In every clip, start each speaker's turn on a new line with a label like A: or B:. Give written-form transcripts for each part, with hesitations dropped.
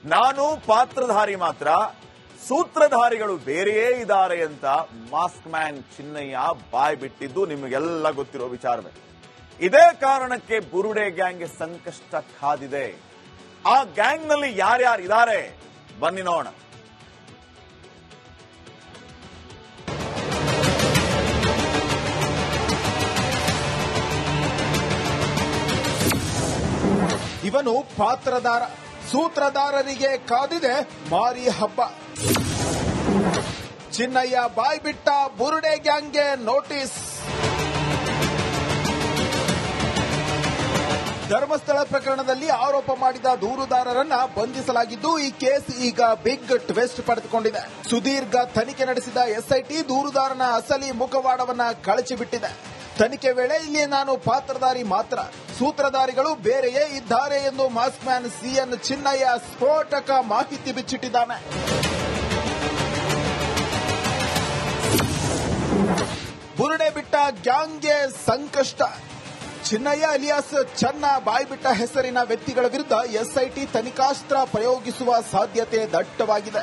A: ನಾನು ಪಾತ್ರಧಾರಿ ಮಾತ್ರ, ಸೂತ್ರಧಾರಿಗಳು ಬೇರೆಯೇ ಇದ್ದಾರೆ ಅಂತ ಮಾಸ್ಕ್ ಮ್ಯಾನ್ ಚಿನ್ನಯ್ಯ ಬಾಯ್ ಬಿಟ್ಟಿದ್ದು ನಿಮಗೆಲ್ಲ ಗೊತ್ತಿರೋ ವಿಚಾರವೇ. ಇದೇ ಕಾರಣಕ್ಕೆ ಬುರುಡೆ ಗ್ಯಾಂಗ್ಗೆ ಸಂಕಷ್ಟ ಕಾದಿದೆ. ಆ ಗ್ಯಾಂಗ್ನಲ್ಲಿ ಯಾರ್ಯಾರು ಇದ್ದಾರೆ ಬನ್ನಿ ನೋಡೋಣ.
B: ಇವನು ಪಾತ್ರಧಾರ, ಸೂತ್ರಧಾರರಿಗೆ ಕಾದಿದೆ ಮಾರಿ ಹಬ್ಬ. ಚಿನ್ನಯ್ಯ ಬಾಯ್ ಬಿಟ್ಟ ಬುರುಡೆ ಗ್ಯಾಂಗ್ಗೆ ನೋಟಿಸ್. ಧರ್ಮಸ್ಥಳ ಪ್ರಕರಣದಲ್ಲಿ ಆರೋಪ ಮಾಡಿದ ದೂರುದಾರರನ್ನ ಬಂಧಿಸಲಾಗಿದ್ದು, ಈ ಕೇಸ್ ಈಗ ಬಿಗ್ ಟ್ವಿಸ್ಟ್ ಪಡೆದುಕೊಂಡಿದೆ. ಸುದೀರ್ಘ ತನಿಖೆ ನಡೆಸಿದ ಎಸ್ಐಟಿ ದೂರುದಾರನ ಅಸಲಿ ಮುಖವಾಡವನ್ನ ಕಳಚಿಬಿಟ್ಟಿದೆ. ತನಿಖೆ ವೇಳೆ ಇಲ್ಲಿ ನಾನು ಪಾತ್ರಧಾರಿ ಮಾತ್ರ, ಸೂತ್ರಧಾರಿಗಳು ಬೇರೆಯೇ ಇದ್ದಾರೆ ಎಂದು ಮಾಸ್ಕ್ ಮ್ಯಾನ್ ಸಿಎನ್ ಚಿನ್ನಯ್ಯ ಸ್ಫೋಟಕ ಮಾಹಿತಿ ಬಿಚ್ಚಿಟ್ಟಿದ್ದಾನೆ. ಬುರುಡೆ ಬಿಟ್ಟ ಗ್ಯಾಂಗ್ಗೆ ಸಂಕಷ್ಟ. ಚಿನ್ನಯ್ಯ ಅಲಿಯಾಸ್ ಚನ್ನ ಬಾಯ್ಬಿಟ್ಟ ಹೆಸರಿನ ವ್ಯಕ್ತಿಗಳ ವಿರುದ್ಧ ಎಸ್ಐಟಿ ತನಿಖಾಸ್ತ್ರ ಪ್ರಯೋಗಿಸುವ ಸಾಧ್ಯತೆ ದಟ್ಟವಾಗಿದೆ.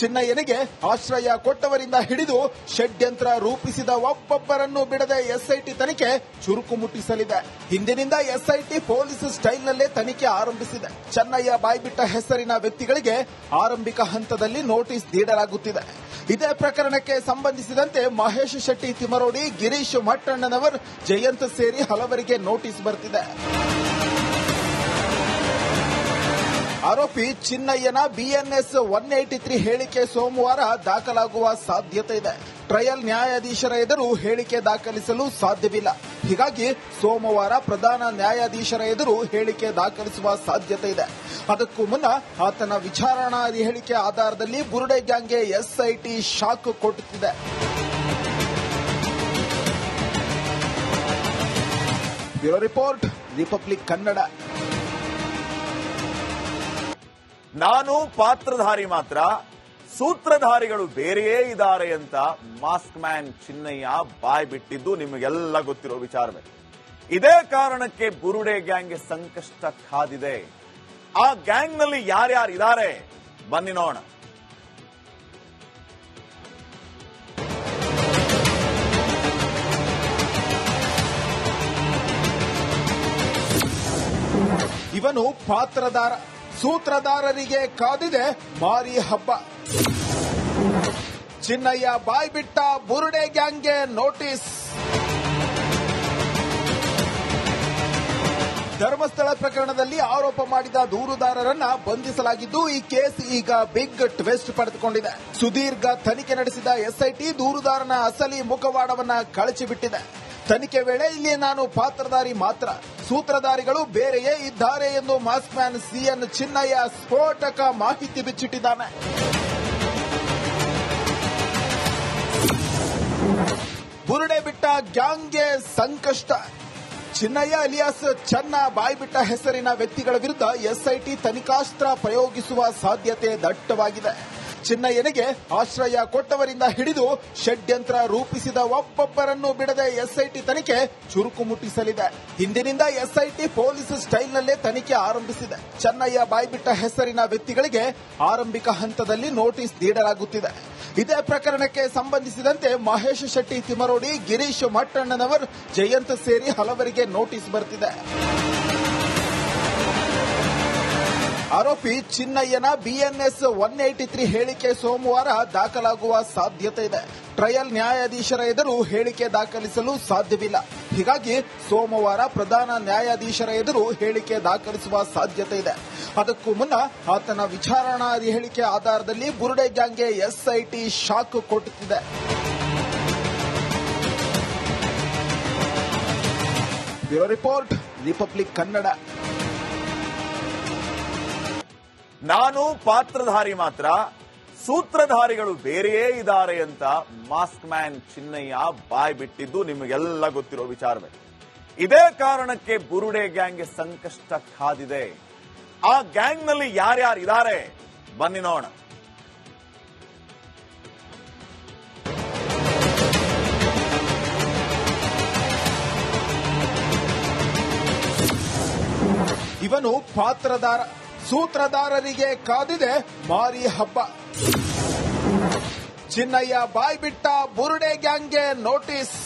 B: ಚಿನ್ನಯ್ಯನಿಗೆ ಆಶ್ರಯ ಕೊಟ್ಟವರಿಂದ ಹಿಡಿದು ಷಡ್ಯಂತ್ರ ರೂಪಿಸಿದ ಒಬ್ಬೊಬ್ಬರನ್ನು ಬಿಡದೆ ಎಸ್ಐಟಿ ತನಿಖೆ ಚುರುಕು ಮುಟ್ಟಿಸಲಿದೆ. ಹಿಂದಿನಿಂದ ಎಸ್ಐಟಿ ಪೊಲೀಸ್ ಸ್ಟೈಲ್ನಲ್ಲೇ ತನಿಖೆ ಆರಂಭಿಸಿದೆ. ಚಿನ್ನಯ್ಯ ಬಾಯ್ಬಿಟ್ಟ ಹೆಸರಿನ ವ್ಯಕ್ತಿಗಳಿಗೆ ಆರಂಭಿಕ ಹಂತದಲ್ಲಿ ನೋಟಿಸ್ ನೀಡಲಾಗುತ್ತಿದೆ. ಇದೇ ಪ್ರಕರಣಕ್ಕೆ ಸಂಬಂಧಿಸಿದಂತೆ ಮಹೇಶ್ ಶೆಟ್ಟಿ ತಿಮರೋಡಿ, ಗಿರೀಶ್ ಮಟ್ಟಣ್ಣನವರ್, ಜಯಂತ್ ಸೇರಿ ಹಲವರಿಗೆ ನೋಟಿಸ್ ಬರ್ತಿದೆ. ಆರೋಪಿ ಚಿನ್ನಯ್ಯನ ಬಿಎನ್ಎಸ್ 183 ಹೇಳಿಕೆ ಸೋಮವಾರ ದಾಖಲಾಗುವ ಸಾಧ್ಯತೆ ಇದೆ. ಟ್ರಯಲ್ ನ್ಯಾಯಾಧೀಶರ ಎದುರು ಹೇಳಿಕೆ ದಾಖಲಿಸಲು ಸಾಧ್ಯವಿಲ್ಲ. ಹೀಗಾಗಿ ಸೋಮವಾರ ಪ್ರಧಾನ ನ್ಯಾಯಾಧೀಶರ ಎದುರು ಹೇಳಿಕೆ ದಾಖಲಿಸುವ ಸಾಧ್ಯತೆ ಇದೆ. ಅದಕ್ಕೂ ಮುನ್ನ ಆತನ ವಿಚಾರಣಾಧಿ ಹೇಳಿಕೆ ಆಧಾರದಲ್ಲಿ ಬುರುಡೆ ಗ್ಯಾಂಗ್ಗೆ ಎಸ್ಐಟಿ ಶಾಕ್ ಕೊಡುತ್ತಿದೆ. Bureau report, Republic Kannada.
A: ನಾನು ಪಾತ್ರಧಾರಿ ಮಾತ್ರ, ಸೂತ್ರಧಾರಿಗಳು ಬೇರೆಯೇ ಇದ್ದಾರೆ ಅಂತ ಮಾಸ್ಕ್ ಮ್ಯಾನ್ ಚಿನ್ನಯ್ಯ ಬಾಯ್ ಬಿಟ್ಟಿದ್ದು ನಿಮಗೆಲ್ಲ ಗೊತ್ತಿರೋ ವಿಚಾರವೇ. ಇದೇ ಕಾರಣಕ್ಕೆ ಬುರುಡೆ ಗ್ಯಾಂಗ್ಗೆ ಸಂಕಷ್ಟ ಕಾದಿದೆ. ಆ ಗ್ಯಾಂಗ್ನಲ್ಲಿ ಯಾರ್ಯಾರು ಇದ್ದಾರೆ ಬನ್ನಿ ನೋಡೋಣ.
B: ಇವನು ಪಾತ್ರಧಾರ, ಸೂತ್ರಧಾರರಿಗೆ ಕಾದಿದೆ ಮಾರಿ ಹಬ್ಬ. ಚಿನ್ನಯ್ಯ ಬಾಯ್ ಬಿಟ್ಟ ಬುರುಡೆ ಗ್ಯಾಂಗ್ಗೆ ನೋಟಿಸ್. ಧರ್ಮಸ್ಥಳ ಪ್ರಕರಣದಲ್ಲಿ ಆರೋಪ ಮಾಡಿದ ದೂರುದಾರರನ್ನ ಬಂಧಿಸಲಾಗಿದ್ದು, ಈ ಕೇಸ್ ಈಗ ಬಿಗ್ ಟ್ವಿಸ್ಟ್ ಪಡೆದುಕೊಂಡಿದೆ. ಸುದೀರ್ಘ ತನಿಖೆ ನಡೆಸಿದ ಎಸ್ಐಟಿ ದೂರುದಾರನ ಅಸಲಿ ಮುಖವಾಡವನ್ನ ಕಳಚಿಬಿಟ್ಟಿದೆ. ತನಿಖೆ ವೇಳೆ ಇಲ್ಲಿ ನಾನು ಪಾತ್ರಧಾರಿ ಮಾತ್ರ, ಸೂತ್ರಧಾರಿಗಳು ಬೇರೆಯೇ ಇದ್ದಾರೆ ಎಂದು ಮಾಸ್ಕ್ ಮ್ಯಾನ್ ಸಿಎನ್ ಚಿನ್ನಯ್ಯ ಸ್ಫೋಟಕ ಮಾಹಿತಿ ಬಿಚ್ಚಿಟ್ಟಿದ್ದಾನೆ. ಬುರುಡೆ ಬಿಟ್ಟ ಗ್ಯಾಂಗ್ಗೆ ಸಂಕಷ್ಟ. ಚಿನ್ನಯ್ಯ ಅಲಿಯಾಸ್ ಚನ್ನ ಬಾಯ್ಬಿಟ್ಟ ಹೆಸರಿನ ವ್ಯಕ್ತಿಗಳ ವಿರುದ್ಧ ಎಸ್ಐಟಿ ತನಿಖಾಸ್ತ್ರ ಪ್ರಯೋಗಿಸುವ ಸಾಧ್ಯತೆ ದಟ್ಟವಾಗಿದೆ. ಚಿನ್ನಯ್ಯನಿಗೆ ಆಶ್ರಯ ಕೊಟ್ಟವರಿಂದ ಹಿಡಿದು ಷಡ್ಯಂತ್ರ ರೂಪಿಸಿದ ಒಬ್ಬೊಬ್ಬರನ್ನು ಬಿಡದೆ ಎಸ್ಐಟಿ ತನಿಖೆ ಚುರುಕು ಮುಟ್ಟಿಸಲಿದೆ. ಹಿಂದಿನಿಂದ ಎಸ್ಐಟಿ ಪೊಲೀಸ್ ಸ್ಟೈಲ್ನಲ್ಲೇ ತನಿಖೆ ಆರಂಭಿಸಿದೆ. ಚಿನ್ನಯ್ಯ ಬಾಯ್ಬಿಟ್ಟ ಹೆಸರಿನ ವ್ಯಕ್ತಿಗಳಿಗೆ ಆರಂಭಿಕ ಹಂತದಲ್ಲಿ ನೋಟಿಸ್ ನೀಡಲಾಗುತ್ತಿದೆ. ಇದೇ ಪ್ರಕರಣಕ್ಕೆ ಸಂಬಂಧಿಸಿದಂತೆ ಮಹೇಶ್ ಶೆಟ್ಟಿ ತಿಮರೋಡಿ, ಗಿರೀಶ್ ಮಟ್ಟಣ್ಣನವರ್, ಜಯಂತ್ ಸೇರಿ ಹಲವರಿಗೆ ನೋಟಿಸ್ ಬರ್ತಿದೆ. ಆರೋಪಿ ಚಿನ್ನಯ್ಯನ ಬಿಎನ್ಎಸ್ 183 ಹೇಳಿಕೆ ಸೋಮವಾರ ದಾಖಲಾಗುವ ಸಾಧ್ಯತೆ ಇದೆ. ಟ್ರಯಲ್ ನ್ಯಾಯಾಧೀಶರ ಎದುರು ಹೇಳಿಕೆ ದಾಖಲಿಸಲು ಸಾಧ್ಯವಿಲ್ಲ. ಹೀಗಾಗಿ ಸೋಮವಾರ ಪ್ರಧಾನ ನ್ಯಾಯಾಧೀಶರ ಎದುರು ಹೇಳಿಕೆ ದಾಖಲಿಸುವ ಸಾಧ್ಯತೆ ಇದೆ. ಅದಕ್ಕೂ ಮುನ್ನ ಆತನ ವಿಚಾರಣಾಧಿ ಹೇಳಿಕೆ ಆಧಾರದಲ್ಲಿ ಬುರುಡೆ ಗ್ಯಾಂಗ್ಗೆ ಎಸ್ಐಟಿ ಶಾಕ್ ಕೊಡುತ್ತಿದೆ. Bureau report, Republic Kannada.
A: ನಾನು ಪಾತ್ರಧಾರಿ ಮಾತ್ರ, ಸೂತ್ರಧಾರಿಗಳು ಬೇರೆಯೇ ಇದ್ದಾರೆ ಅಂತ ಮಾಸ್ಕ್ ಮ್ಯಾನ್ ಚಿನ್ನಯ್ಯ ಬಾಯ್ ಬಿಟ್ಟಿದ್ದು ನಿಮಗೆಲ್ಲ ಗೊತ್ತಿರೋ ವಿಚಾರವೇ. ಇದೇ ಕಾರಣಕ್ಕೆ ಬುರುಡೆ ಗ್ಯಾಂಗ್ಗೆ ಸಂಕಷ್ಟ ಕಾದಿದೆ. ಆ ಗ್ಯಾಂಗ್ನಲ್ಲಿ ಯಾರ್ಯಾರು ಇದ್ದಾರೆ ಬನ್ನಿ ನೋಡೋಣ.
B: ಇವನು ಪಾತ್ರಧಾರ, ಸೂತ್ರಧಾರರಿಗೆ ಕಾದಿದೆ ಮಾರಿ ಹಬ್ಬ. ಚಿನ್ನಯ್ಯ ಬಾಯ್ಬಿಟ್ಟ ಬುರುಡೆ ಗ್ಯಾಂಗ್ಗೆ ನೋಟಿಸ್.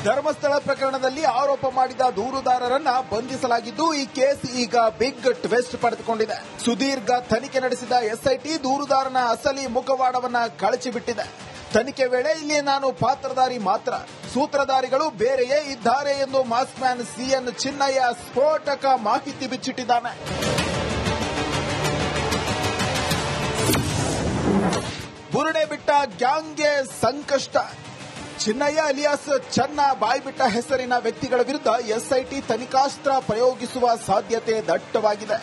B: ಧರ್ಮಸ್ಥಳ ಪ್ರಕರಣದಲ್ಲಿ ಆರೋಪ ಮಾಡಿದ ದೂರುದಾರರನ್ನ ಬಂಧಿಸಲಾಗಿದ್ದು, ಈ ಕೇಸ್ ಈಗ ಬಿಗ್ ಟ್ವಿಸ್ಟ್ ಪಡೆದುಕೊಂಡಿದೆ. ಸುದೀರ್ಘ ತನಿಖೆ ನಡೆಸಿದ ಎಸ್ಐಟಿ ದೂರುದಾರನ ಅಸಲಿ ಮುಖವಾಡವನ್ನ ಕಳಚಿಬಿಟ್ಟಿದೆ. ತನಿಖೆ ವೇಳೆ ಇಲ್ಲಿ ನಾನು ಪಾತ್ರಧಾರಿ ಮಾತ್ರ, ಸೂತ್ರಧಾರಿಗಳು ಬೇರೆಯೇ ಇದ್ದಾರೆ ಎಂದು ಮಾಸ್ಕ್ ಮ್ಯಾನ್ ಸಿಎನ್ ಚಿನ್ನಯ್ಯ ಸ್ಫೋಟಕ ಮಾಹಿತಿ ಬಿಚ್ಚಿಟ್ಟಿದ್ದಾನೆ. ಬುರುಡೆ ಬಿಟ್ಟ ಗ್ಯಾಂಗ್ಗೆ ಸಂಕಷ್ಟ. ಚಿನ್ನಯ್ಯ ಅಲಿಯಾಸ್ ಚನ್ನ ಬಾಯ್ಬಿಟ್ಟ ಹೆಸರಿನ ವ್ಯಕ್ತಿಗಳ ವಿರುದ್ಧ ಎಸ್ಐಟಿ ತನಿಖಾಸ್ತ್ರ ಪ್ರಯೋಗಿಸುವ ಸಾಧ್ಯತೆ ದಟ್ಟವಾಗಿದೆ.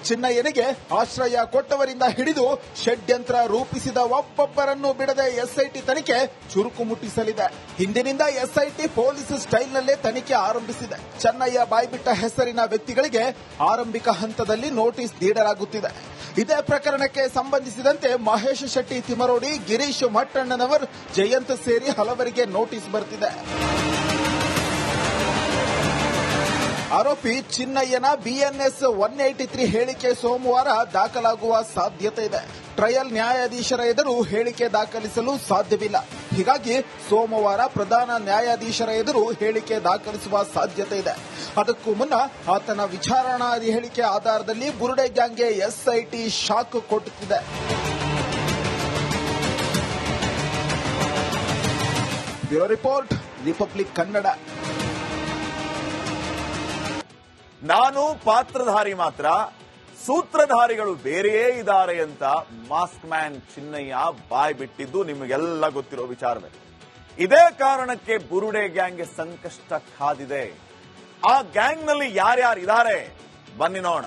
B: ಚಿನ್ನಯ್ಯನಿಗೆ ಆಶ್ರಯ ಕೊಟ್ಟವರಿಂದ ಹಿಡಿದು ಷಡ್ಯಂತ್ರ ರೂಪಿಸಿದ ಒಬ್ಬೊಬ್ಬರನ್ನು ಬಿಡದೆ ಎಸ್ಐಟಿ ತನಿಖೆ ಚುರುಕು ಮುಟ್ಟಿಸಲಿದೆ. ಹಿಂದಿನಿಂದ ಎಸ್ಐಟಿ ಪೊಲೀಸ್ ಸ್ಟೈಲ್ನಲ್ಲೇ ತನಿಖೆ ಆರಂಭಿಸಿದೆ. ಚಿನ್ನಯ್ಯ ಬಾಯ್ಬಿಟ್ಟ ಹೆಸರಿನ ವ್ಯಕ್ತಿಗಳಿಗೆ ಆರಂಭಿಕ ಹಂತದಲ್ಲಿ ನೋಟಿಸ್ ನೀಡಲಾಗುತ್ತಿದೆ. ಇದೇ ಪ್ರಕರಣಕ್ಕೆ ಸಂಬಂಧಿಸಿದಂತೆ ಮಹೇಶ್ ಶೆಟ್ಟಿ ತಿಮರೋಡಿ, ಗಿರೀಶ್ ಮಟ್ಟಣ್ಣನವರ್, ಜಯಂತ್ ಸೇರಿ ಹಲವರಿಗೆ ನೋಟಿಸ್ ಬರೆದಿದೆ. ಆರೋಪಿ ಚಿನ್ನಯ್ಯನ ಬಿಎನ್ಎಸ್ 183 ಹೇಳಿಕೆ ಸೋಮವಾರ ದಾಖಲಾಗುವ ಸಾಧ್ಯತೆ ಇದೆ. ಟ್ರಯಲ್ ನ್ಯಾಯಾಧೀಶರ ಎದುರು ಹೇಳಿಕೆ ದಾಖಲಿಸಲು ಸಾಧ್ಯವಿಲ್ಲ. ಹೀಗಾಗಿ ಸೋಮವಾರ ಪ್ರಧಾನ ನ್ಯಾಯಾಧೀಶರ ಎದುರು ಹೇಳಿಕೆ ದಾಖಲಿಸುವ ಸಾಧ್ಯತೆ ಇದೆ. ಅದಕ್ಕೂ ಮುನ್ನ ಆತನ ವಿಚಾರಣಾಧಿ ಹೇಳಿಕೆ ಆಧಾರದಲ್ಲಿ ಬುರುಡೆ ಗ್ಯಾಂಗ್ಗೆ ಎಸ್ಐಟಿ ಶಾಕ್ ಕೊಡುತ್ತಿದೆ. Bureau report, Republic Kannada.
A: ನಾನು ಪಾತ್ರಧಾರಿ ಮಾತ್ರ, ಸೂತ್ರಧಾರಿಗಳು ಬೇರೆಯೇ ಇದ್ದಾರೆ ಅಂತ ಮಾಸ್ಕ್ ಮ್ಯಾನ್ ಚಿನ್ನಯ್ಯ ಬಾಯ್ ಬಿಟ್ಟಿದ್ದು ನಿಮಗೆಲ್ಲ ಗೊತ್ತಿರೋ ವಿಚಾರವೇ. ಇದೇ ಕಾರಣಕ್ಕೆ ಬುರುಡೆ ಗ್ಯಾಂಗ್ಗೆ ಸಂಕಷ್ಟ ಕಾದಿದೆ. ಆ ಗ್ಯಾಂಗ್ನಲ್ಲಿ ಯಾರ್ಯಾರಿದ್ದಾರೆ ಬನ್ನಿ ನೋಡೋಣ.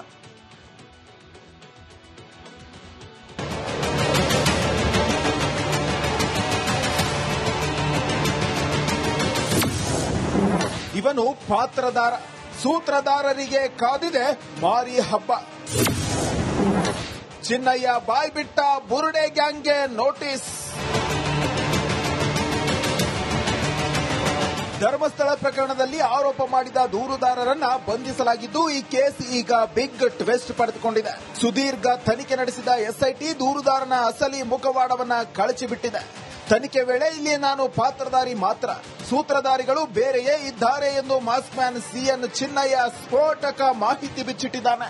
B: ಇವನು ಪಾತ್ರಧಾರ, ಸೂತ್ರಧಾರರಿಗೆ ಕಾದಿದೆ ಮಾರಿ ಹಬ್ಬ. ಚಿನ್ನಯ್ಯ ಬಾಯ್ಬಿಟ್ಟ ಬುರುಡೆ ಗ್ಯಾಂಗ್ಗೆ ನೋಟಿಸ್. ಧರ್ಮಸ್ಥಳ ಪ್ರಕರಣದಲ್ಲಿ ಆರೋಪ ಮಾಡಿದ ದೂರುದಾರರನ್ನ ಬಂಧಿಸಲಾಗಿದ್ದು, ಈ ಕೇಸ್ ಈಗ ಬಿಗ್ ಟ್ವಿಸ್ಟ್ ಪಡೆದುಕೊಂಡಿದೆ. ಸುದೀರ್ಘ ತನಿಖೆ ನಡೆಸಿದ ಎಸ್ಐಟಿ ದೂರುದಾರನ ಅಸಲಿ ಮುಖವಾಡವನ್ನ ಕಳಚಿಬಿಟ್ಟಿದೆ. ತನಿಖೆ ವೇಳೆ ಇಲ್ಲಿ ನಾನು ಪಾತ್ರಧಾರಿ ಮಾತ್ರ, ಸೂತ್ರಧಾರಿಗಳು ಬೇರೆಯೇ ಇದ್ದಾರೆ ಎಂದು ಮಾಸ್ಕ್ ಮ್ಯಾನ್ ಸಿಎನ್ ಚಿನ್ನಯ್ಯ ಸ್ಫೋಟಕ ಮಾಹಿತಿ ಬಿಚ್ಚಿಟ್ಟಿದ್ದಾನೆ.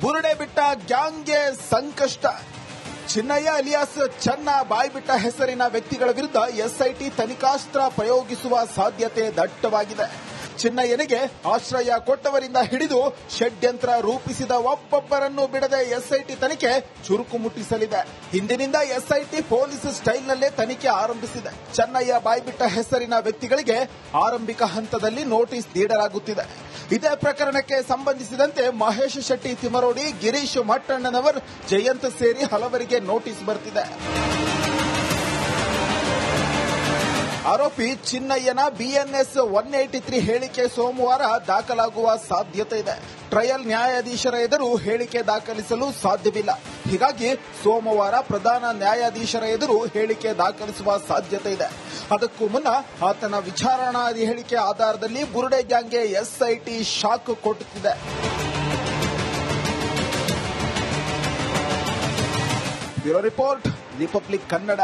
B: ಬುರುಡೆ ಬಿಟ್ಟ ಗ್ಯಾಂಗ್ಗೆ ಸಂಕಷ್ಟ. ಚಿನ್ನಯ್ಯ ಅಲಿಯಾಸ್ ಚನ್ನ ಬಾಯ್ಬಿಟ್ಟ ಹೆಸರಿನ ವ್ಯಕ್ತಿಗಳ ವಿರುದ್ಧ ಎಸ್ಐಟಿ ತನಿಖಾಸ್ತ್ರ ಪ್ರಯೋಗಿಸುವ ಸಾಧ್ಯತೆ ದಟ್ಟವಾಗಿದೆ. ಚಿನ್ನಯ್ಯನಿಗೆ ಆಶ್ರಯ ಕೊಟ್ಟವರಿಂದ ಹಿಡಿದು ಷಡ್ಯಂತ್ರ ರೂಪಿಸಿದ ಒಬ್ಬೊಬ್ಬರನ್ನು ಬಿಡದೆ ಎಸ್ಐಟಿ ತನಿಖೆ ಚುರುಕು ಮುಟ್ಟಿಸಲಿದೆ. ಹಿಂದಿನಿಂದ ಎಸ್ಐಟಿ ಪೊಲೀಸ್ ಸ್ಟೈಲ್ನಲ್ಲೇ ತನಿಖೆ ಆರಂಭಿಸಿದೆ. ಚಿನ್ನಯ್ಯ ಬಾಯ್ಬಿಟ್ಟ ಹೆಸರಿನ ವ್ಯಕ್ತಿಗಳಿಗೆ ಆರಂಭಿಕ ಹಂತದಲ್ಲಿ ನೋಟಿಸ್ ನೀಡಲಾಗುತ್ತಿದೆ. ಇದೇ ಪ್ರಕರಣಕ್ಕೆ ಸಂಬಂಧಿಸಿದಂತೆ ಮಹೇಶ್ ಶೆಟ್ಟಿ ತಿಮರೋಡಿ, ಗಿರೀಶ್ ಮಟ್ಟಣ್ಣನವರ್, ಜಯಂತ್ ಸೇರಿ ಹಲವರಿಗೆ ನೋಟಿಸ್ ಬರೆದಿದೆ. ಆರೋಪಿ ಚಿನ್ನಯ್ಯನ ಬಿಎನ್ಎಸ್ 183 ಹೇಳಿಕೆ ಸೋಮವಾರ ದಾಖಲಾಗುವ ಸಾಧ್ಯತೆ ಇದೆ. ಟ್ರಯಲ್ ನ್ಯಾಯಾಧೀಶರ ಎದುರು ಹೇಳಿಕೆ ದಾಖಲಿಸಲು ಸಾಧ್ಯವಿಲ್ಲ. ಹೀಗಾಗಿ ಸೋಮವಾರ ಪ್ರಧಾನ ನ್ಯಾಯಾಧೀಶರ ಎದುರು ಹೇಳಿಕೆ ದಾಖಲಿಸುವ ಸಾಧ್ಯತೆ ಇದೆ. ಅದಕ್ಕೂ ಮುನ್ನ ಆತನ ವಿಚಾರಣಾಧಿ ಹೇಳಿಕೆ ಆಧಾರದಲ್ಲಿ ಬುರುಡೆ ಗ್ಯಾಂಗ್ಗೆ ಎಸ್ಐಟಿ ಶಾಕ್ ಕೊಡುತ್ತಿದೆ. Bureau report, Republic Kannada.